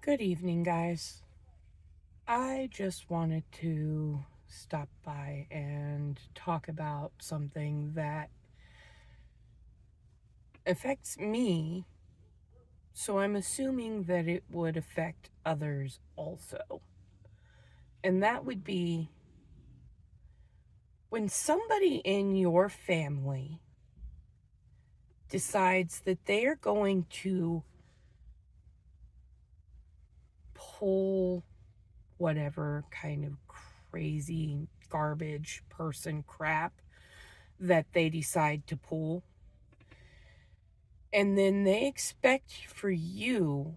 Good evening, guys. I just wanted to stop by and talk about something that affects me, so I'm assuming that it would affect others also. And that would be when somebody in your family decides that they are going to pull whatever kind of crazy garbage person crap that they decide to pull. And then they expect for you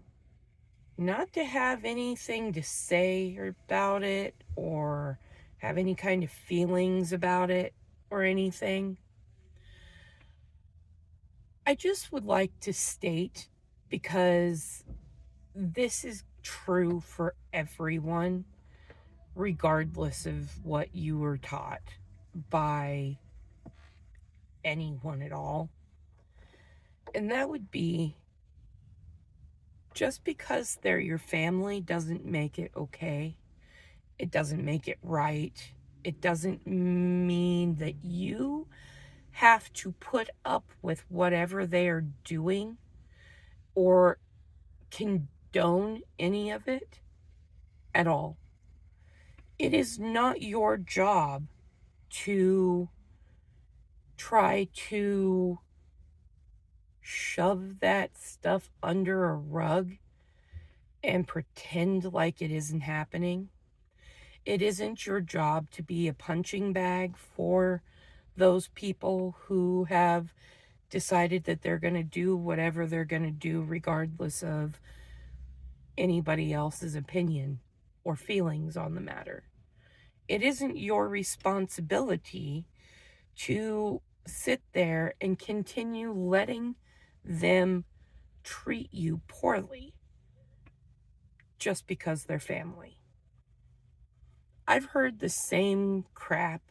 not to have anything to say about it or have any kind of feelings about it or anything. I just would like to state, because this is true for everyone, regardless of what you were taught by anyone at all. And that would be, just because they're your family doesn't make it okay. It doesn't make it right. It doesn't mean that you have to put up with whatever they are doing or condone any of it at all. It is not your job to try to shove that stuff under a rug and pretend like it isn't happening. It isn't your job to be a punching bag for those people who have decided that they're going to do whatever they're going to do, regardless of anybody else's opinion or feelings on the matter. It isn't your responsibility to sit there and continue letting them treat you poorly just because they're family. I've heard the same crap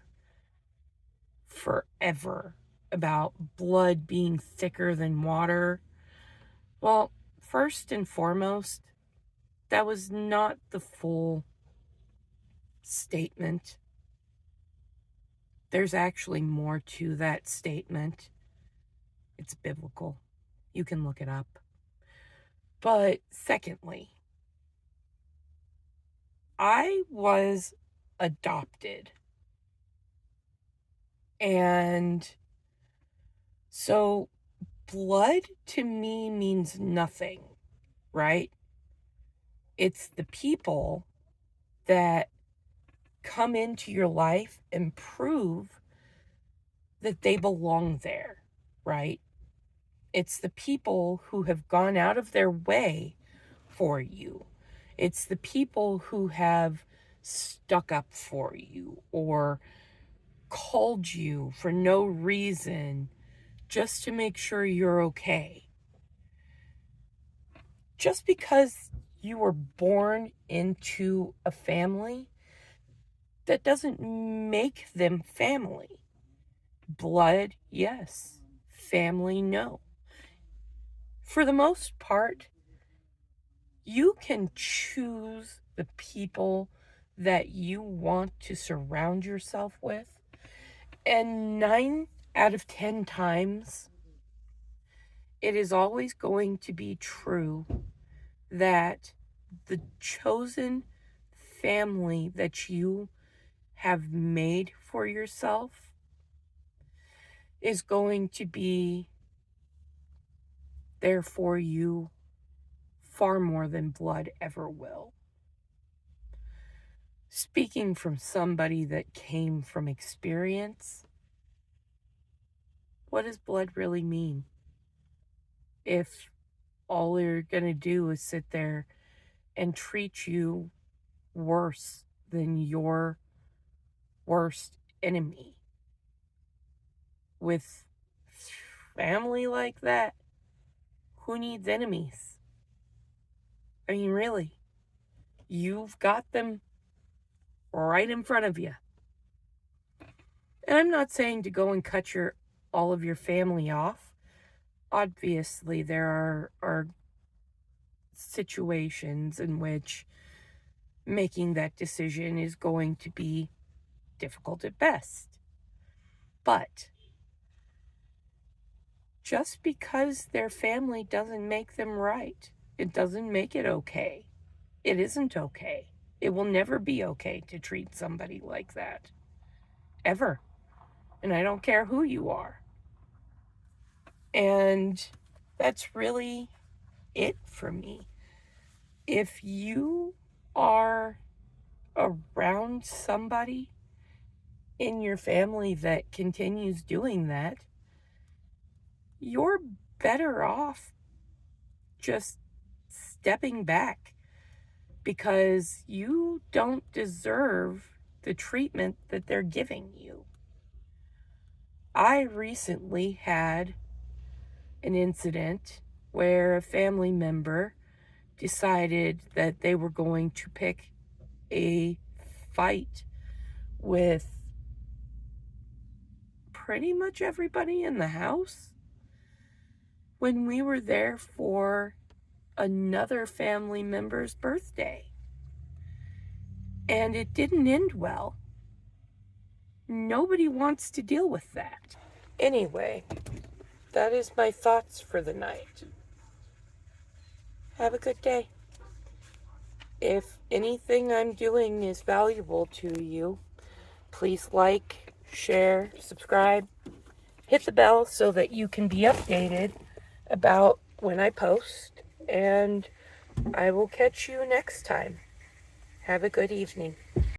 forever about blood being thicker than water. Well, first and foremost, that was not the full statement. There's actually more to that statement. It's biblical. You can look it up. But secondly, I was adopted. And so blood to me means nothing, right? It's the people that come into your life and prove that they belong there, right? It's the people who have gone out of their way for you. It's the people who have stuck up for you or called you for no reason just to make sure you're okay. Just because you were born into a family, that doesn't make them family. Blood, yes. Family, no. For the most part, you can choose the people that you want to surround yourself with. And 9 out of 10 times, it is always going to be true that the chosen family that you have made for yourself is going to be there for you far more than blood ever will. Speaking from somebody that came from experience, what does blood really mean if all you're going to do is sit there and treat you worse than your worst enemy? With family like that, who needs enemies? I mean, really, you've got them right in front of you. And I'm not saying to go and cut all of your family off. Obviously, there are situations in which making that decision is going to be difficult at best. But just because their family doesn't make them right, it doesn't make it okay. It isn't okay. It will never be okay to treat somebody like that. Ever. And I don't care who you are. And that's really it for me. If you are around somebody in your family that continues doing that, you're better off just stepping back, because you don't deserve the treatment that they're giving you. I recently had an incident where a family member decided that they were going to pick a fight with pretty much everybody in the house when we were there for another family member's birthday. And it didn't end well. Nobody wants to deal with that. Anyway, that is my thoughts for the night. Have a good day. If anything I'm doing is valuable to you, please like, share, subscribe, hit the bell so that you can be updated about when I post, and I will catch you next time. Have a good evening.